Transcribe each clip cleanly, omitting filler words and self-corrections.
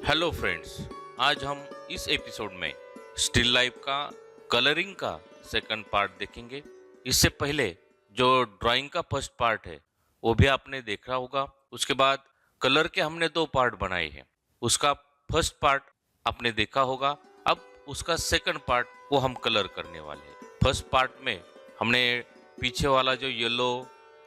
Hello friends, आज हम इस एपिसोड में स्टिल लाइफ का कलरिंग का सेकंड पार्ट देखेंगे। इससे पहले जो ड्राइंग का फर्स्ट पार्ट है वो भी आपने देखा होगा। उसके बाद कलर के हमने दो पार्ट बनाए हैं, उसका फर्स्ट पार्ट आपने देखा होगा। अब उसका सेकंड पार्ट वो हम कलर करने वाले हैं। फर्स्ट पार्ट में हमने पीछे वाला जो येलो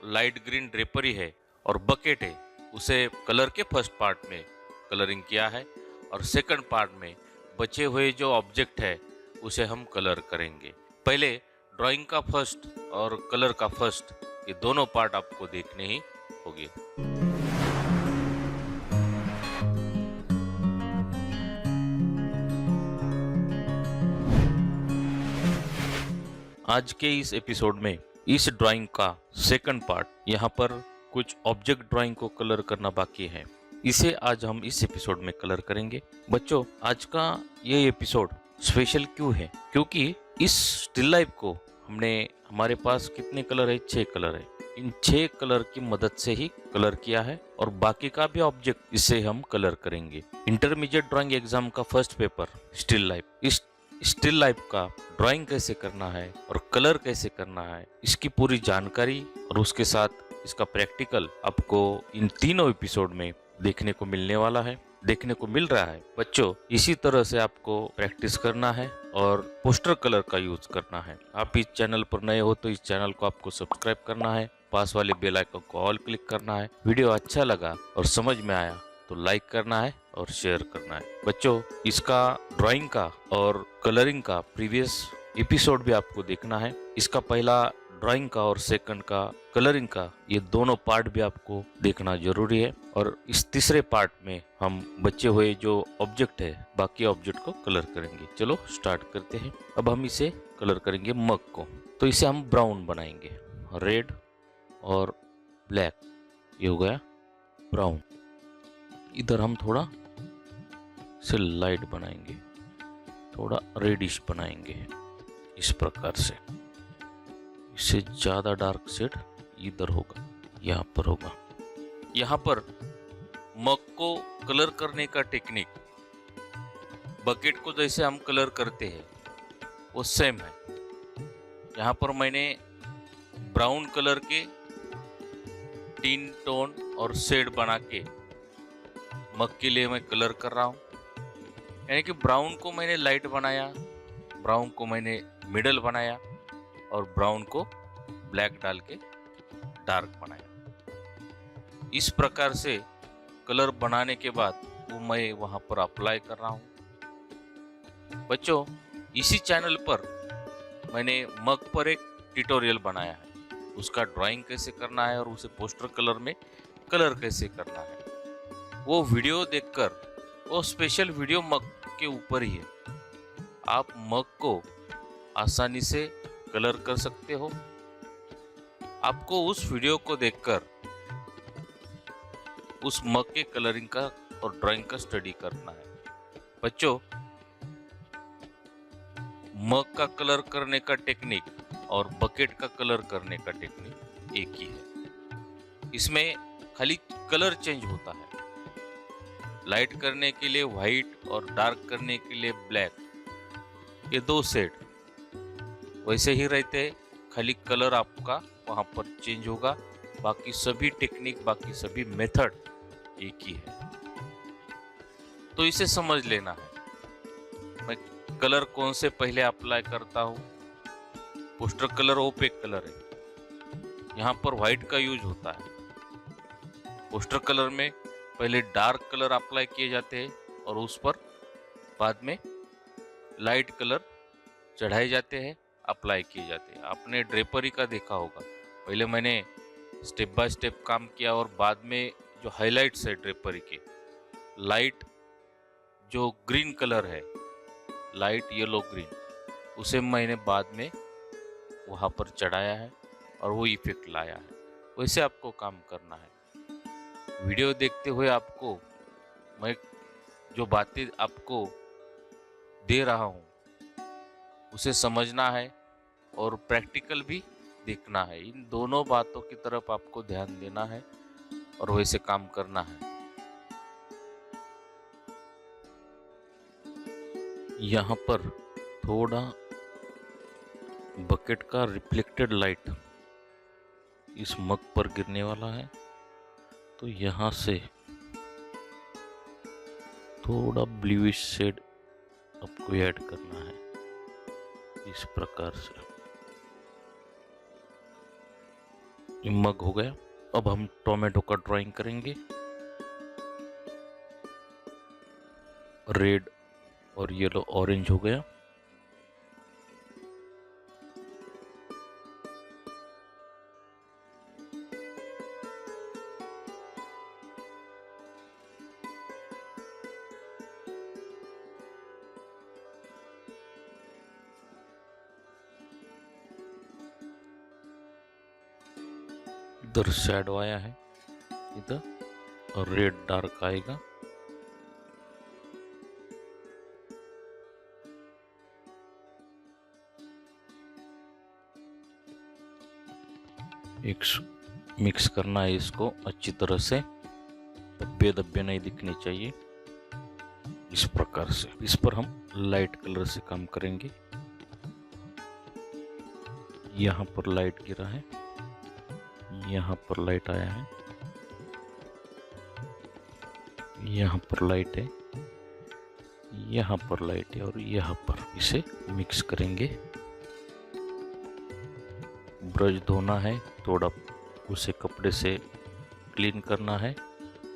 लाइट ग्रीन ड्रेपरी है और बकेट है उसे कलर के फर्स्ट पार्ट में कलरिंग किया है, और सेकंड पार्ट में बचे हुए जो ऑब्जेक्ट है उसे हम कलर करेंगे। पहले ड्राइंग का फर्स्ट और कलर का फर्स्ट, ये दोनों पार्ट आपको देखने ही होंगे। आज के इस एपिसोड में इस ड्राइंग का सेकंड पार्ट, यहाँ पर कुछ ऑब्जेक्ट ड्राइंग को कलर करना बाकी है, इसे आज हम इस एपिसोड में कलर करेंगे। बच्चों, आज का ये एपिसोड स्पेशल क्यों है? क्योंकि इस स्टिल लाइफ को हमने, हमारे पास कितने कलर है? 6 कलर है। इन 6 कलर की मदद से ही कलर किया है, और बाकी का भी ऑब्जेक्ट इससे हम कलर करेंगे। इंटरमीडिएट ड्राइंग एग्जाम का फर्स्ट पेपर स्टिल लाइफ, इस स्टिल लाइफ का ड्राइंग कैसे करना है और कलर कैसे करना है, इसकी पूरी जानकारी और उसके साथ इसका प्रैक्टिकल आपको इन तीनों एपिसोड में देखने को मिलने वाला है, देखने को मिल रहा है। बच्चों, इसी तरह से आपको प्रैक्टिस करना है और पोस्टर कलर का यूज करना है। आप इस चैनल पर नए हो तो इस चैनल को आपको सब्सक्राइब करना है, पास वाले बेल आइकन को ऑल क्लिक करना है। वीडियो अच्छा लगा और समझ में आया तो लाइक करना है और शेयर करना है। बच्चों, इसका ड्राइंग का और कलरिंग का प्रीवियस एपिसोड भी आपको देखना है। इसका पहला ड्राइंग का और सेकंड का कलरिंग का, ये दोनों पार्ट भी आपको देखना जरूरी है। और इस तीसरे पार्ट में हम बचे हुए जो ऑब्जेक्ट है, बाकी ऑब्जेक्ट को कलर करेंगे। चलो स्टार्ट करते हैं। अब हम इसे कलर करेंगे मग को, तो इसे हम ब्राउन बनाएंगे। रेड और ब्लैक, ये हो गया ब्राउन। इधर हम थोड़ा से लाइट बनाएंगे, थोड़ा रेडिश बनाएंगे इस प्रकार से। इससे ज्यादा डार्क शेड इधर होगा, यहाँ पर होगा। यहाँ पर मग को कलर करने का टेक्निक बकेट को जैसे हम कलर करते हैं वो सेम है। यहाँ पर मैंने ब्राउन कलर के टीन टोन और शेड बना के मग के लिए मैं कलर कर रहा हूँ। यानी कि ब्राउन को मैंने लाइट बनाया, ब्राउन को मैंने मिडल बनाया और ब्राउन को ब्लैक डाल के डार्क बनाया। इस प्रकार से कलर बनाने के बाद वो मैं वहां पर अप्लाई कर रहा हूं। बच्चों, इसी चैनल पर मैंने मग पर एक ट्यूटोरियल बनाया है, उसका ड्राइंग कैसे करना है और उसे पोस्टर कलर में कलर कैसे करना है। वो वीडियो देखकर, वो स्पेशल वीडियो मग के ऊपर ही है, आप मग को आसानी से कलर कर सकते हो। आपको उस वीडियो को देखकर उस मग के कलरिंग का और ड्राइंग का स्टडी करना है। बच्चों, मग का कलर करने का टेक्निक और बकेट का कलर करने का टेक्निक एक ही है। इसमें खाली कलर चेंज होता है। लाइट करने के लिए व्हाइट और डार्क करने के लिए ब्लैक, ये दो शेड वैसे ही रहते हैं, खाली कलर आपका वहां पर चेंज होगा। बाकी सभी टेक्निक, बाकी सभी मेथड एक ही है। तो इसे समझ लेना है। मैं कलर कौन से पहले अप्लाई करता हूँ। पोस्टर कलर ओपेक कलर है, यहाँ पर व्हाइट का यूज होता है। पोस्टर कलर में पहले डार्क कलर अप्लाई किए जाते हैं और उस पर बाद में लाइट कलर चढ़ाए जाते हैं, अप्लाई किए जाते हैं। आपने ड्रेपरी का देखा होगा, पहले मैंने स्टेप बाय स्टेप काम किया और बाद में जो हाइलाइट्स है ड्रेपरी के, लाइट जो ग्रीन कलर है, लाइट येलो ग्रीन, उसे मैंने बाद में वहाँ पर चढ़ाया है और वो इफेक्ट लाया है। वैसे आपको काम करना है। वीडियो देखते हुए आपको मैं जो बातें आपको दे रहा हूँ उसे समझना है और प्रैक्टिकल भी देखना है। इन दोनों बातों की तरफ आपको ध्यान देना है और वैसे काम करना है। यहाँ पर थोड़ा बकेट का रिफ्लेक्टेड लाइट इस मग पर गिरने वाला है, तो यहाँ से थोड़ा ब्लूइश शेड आपको ऐड करना है इस प्रकार से। ये मग हो गया। अब हम टोमेटो का ड्राइंग करेंगे। रेड और येलो ऑरेंज हो गया। इधर शैडो आया है इधर, और रेड डार्क आएगा। एक मिक्स करना है इसको अच्छी तरह से, धब्बे धब्बे नहीं दिखने चाहिए इस प्रकार से। इस पर हम लाइट कलर से काम करेंगे। यहाँ पर लाइट गिरा है, यहाँ पर लाइट आया है, यहाँ पर लाइट है, यहाँ पर लाइट है, और यहाँ पर इसे मिक्स करेंगे। ब्रश धोना है, थोड़ा उसे कपड़े से क्लीन करना है,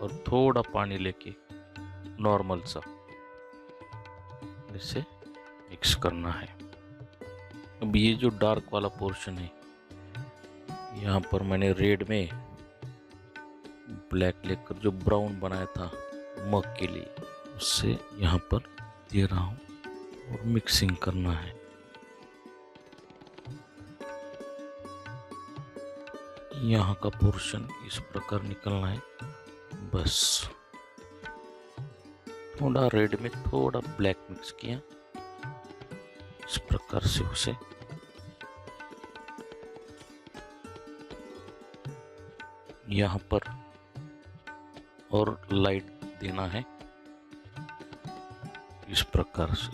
और थोड़ा पानी लेके नॉर्मल सा इसे मिक्स करना है। अब ये जो डार्क वाला पोर्शन है, यहाँ पर मैंने रेड में ब्लैक लेकर जो ब्राउन बनाया था मग के लिए, उससे यहाँ पर दे रहा हूँ और मिक्सिंग करना है। यहाँ का पोर्शन इस प्रकार निकलना है बस। थोड़ा रेड में थोड़ा ब्लैक मिक्स किया, इस प्रकार से उसे यहाँ पर और लाइट देना है इस प्रकार से।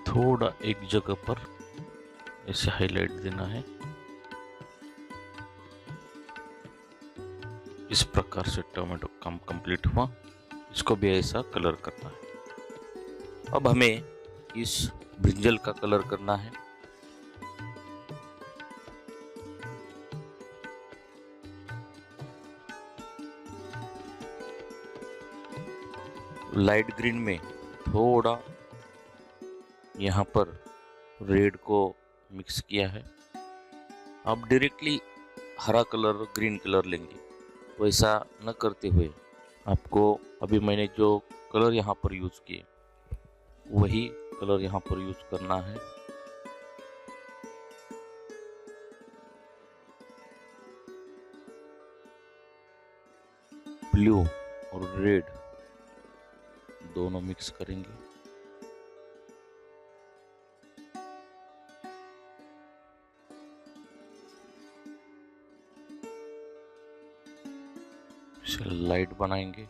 थोड़ा एक जगह पर ऐसे हाईलाइट देना है, इस प्रकार से टोमेटो काम कंप्लीट हुआ। इसको भी ऐसा कलर करना है। अब हमें इस ब्रिंजल का कलर करना है। लाइट ग्रीन में थोड़ा यहाँ पर रेड को मिक्स किया है। आप डायरेक्टली हरा कलर ग्रीन कलर लेंगे, वैसा न करते हुए आपको अभी मैंने जो कलर यहाँ पर यूज किए वही कलर यहाँ पर यूज करना है। ब्लू और रेड दोनों मिक्स करेंगे। इसे लाइट बनाएंगे।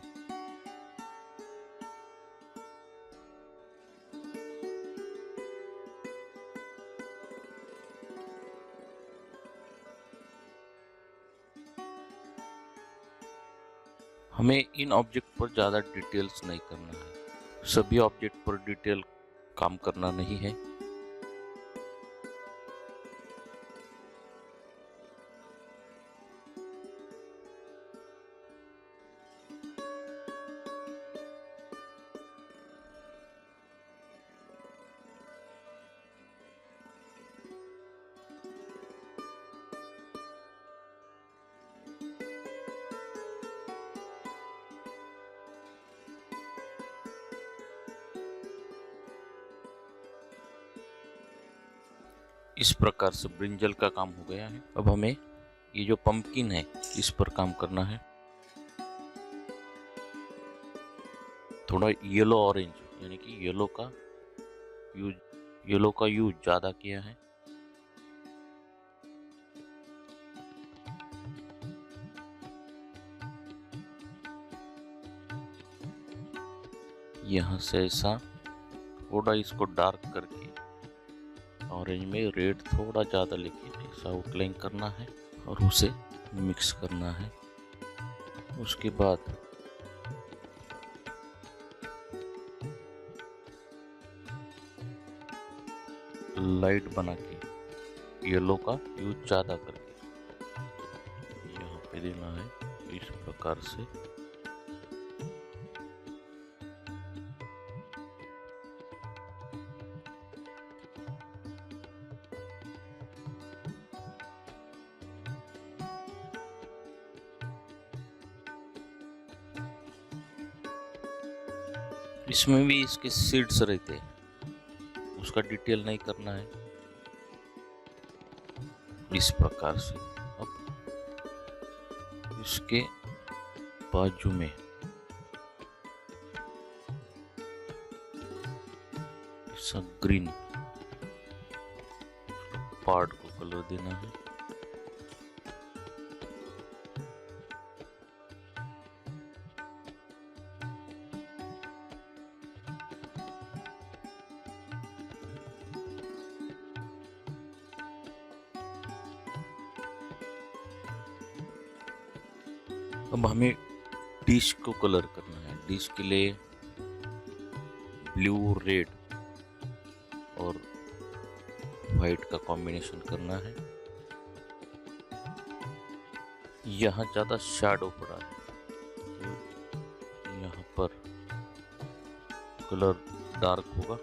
हमें इन ऑब्जेक्ट पर ज़्यादा डिटेल्स नहीं करना है, सभी ऑब्जेक्ट पर डिटेल काम करना नहीं है। इस प्रकार से ब्रिंजल का काम हो गया है। अब हमें ये जो पंपकिन है इस पर काम करना है। थोड़ा येलो ऑरेंज यानी कि येलो का यूज ज़्यादा किया है। यहाँ से ऐसा थोड़ा इसको डार्क करके ऑरेंज में रेड थोड़ा ज़्यादा लेके ऐसा आउटलाइन करना है और उसे मिक्स करना है। उसके बाद लाइट बना के येलो का यूज ज़्यादा करके यहाँ पे देना है इस प्रकार से। इसमें भी इसके सीड्स रहते हैं, उसका डिटेल नहीं करना है। इस प्रकार से अब इसके बाजू में ऐसा ग्रीन पार्ट को कलर देना है। अब हमें डिश को कलर करना है। डिश के लिए ब्लू, रेड और वाइट का कॉम्बिनेशन करना है। यहाँ ज़्यादा शैडो पड़ा है तो यहाँ पर कलर डार्क होगा।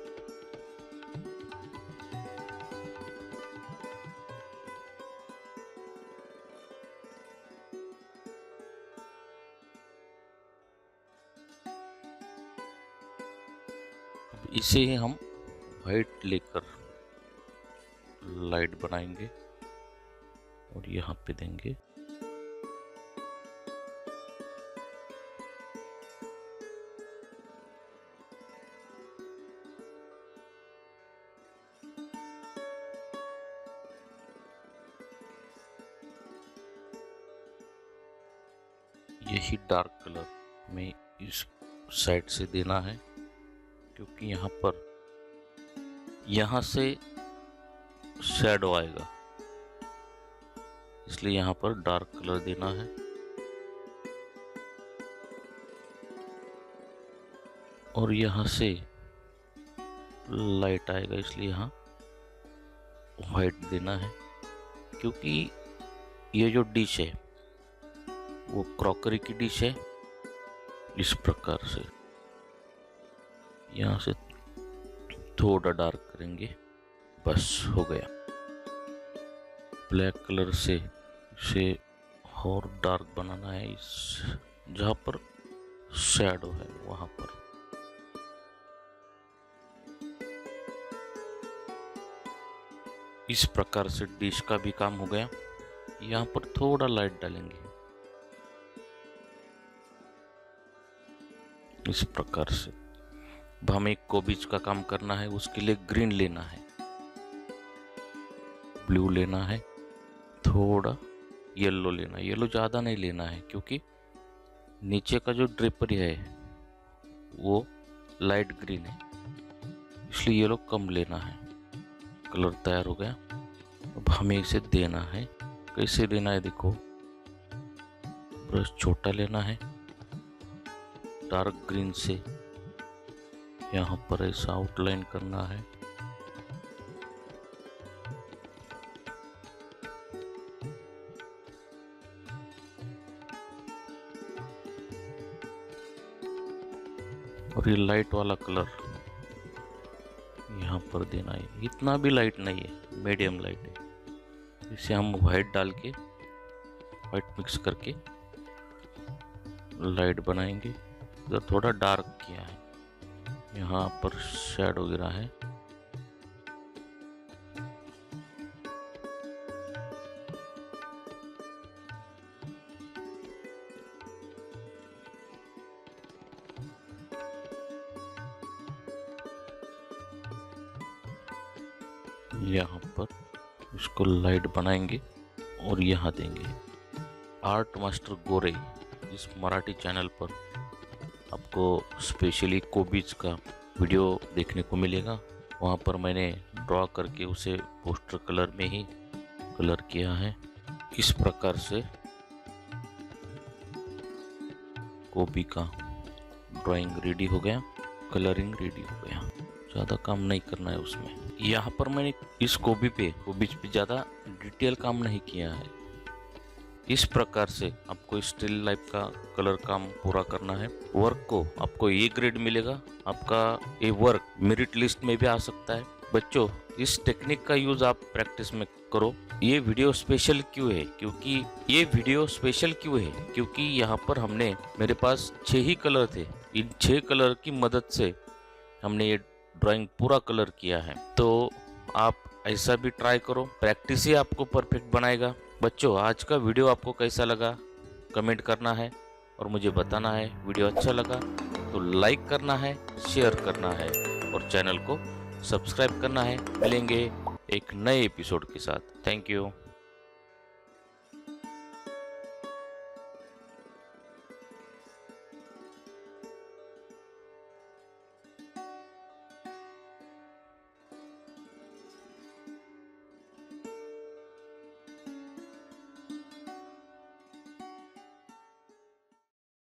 इसे ही हम वाइट लेकर लाइट बनाएंगे और यहाँ पे देंगे। यही डार्क कलर में इस साइड से देना है क्योंकि यहाँ से शैडो आएगा, इसलिए यहाँ पर डार्क कलर देना है। और यहाँ से लाइट आएगा, इसलिए यहाँ वाइट देना है क्योंकि ये जो डिश है वो क्रॉकरी की डिश है। इस प्रकार से यहाँ से थोड़ा डार्क करेंगे, बस हो गया। ब्लैक कलर से इसे और डार्क बनाना है। इस जहाँ पर शैडो है वहाँ पर इस प्रकार से डिश का भी काम हो गया। यहाँ पर थोड़ा लाइट डालेंगे इस प्रकार से। अब हमें एक कोबिज का काम करना है, उसके लिए ग्रीन लेना है, ब्लू लेना है, थोड़ा येलो लेना है। येलो ज़्यादा नहीं लेना है क्योंकि नीचे का जो ड्रेपरी है वो लाइट ग्रीन है, इसलिए येलो कम लेना है। कलर तैयार हो गया। अब हमें इसे देना है। कैसे देना है देखो, ब्रश छोटा लेना है, डार्क ग्रीन से यहाँ पर ऐसा आउटलाइन करना है। और ये लाइट वाला कलर यहाँ पर देना है। इतना भी लाइट नहीं है, मीडियम लाइट है। इसे हम वाइट डाल के वाइट मिक्स करके लाइट बनाएंगे। इधर थोड़ा डार्क किया है, यहाँ पर शैडो गिरा है। यहाँ पर इसको लाइट बनाएंगे और यहाँ देंगे। आर्ट मास्टर गोरे इस मराठी चैनल पर आपको स्पेशली कोबीज का वीडियो देखने को मिलेगा। वहाँ पर मैंने ड्रॉ करके उसे पोस्टर कलर में ही कलर किया है। इस प्रकार से गोभी का ड्राइंग रेडी हो गया, कलरिंग रेडी हो गया। ज़्यादा काम नहीं करना है उसमें। यहाँ पर मैंने इस गोभी पे ज़्यादा डिटेल काम नहीं किया है। इस प्रकार से आपको स्टिल लाइफ का कलर काम पूरा करना है। वर्क को आपको ए ग्रेड मिलेगा। आपका ये वर्क मेरिट लिस्ट में भी आ सकता है। बच्चों, इस टेक्निक का यूज आप प्रैक्टिस में करो। ये वीडियो स्पेशल क्यों है? क्योंकि यहाँ पर मेरे पास 6 ही कलर थे। इन 6 कलर की मदद से हमने ये ड्राइंग पूरा कलर किया है। तो आप ऐसा भी ट्राई करो, प्रैक्टिस ही आपको परफेक्ट बनाएगा। बच्चों, आज का वीडियो आपको कैसा लगा कमेंट करना है और मुझे बताना है। वीडियो अच्छा लगा तो लाइक करना है, शेयर करना है और चैनल को सब्सक्राइब करना है। मिलेंगे एक नए एपिसोड के साथ। Thank you.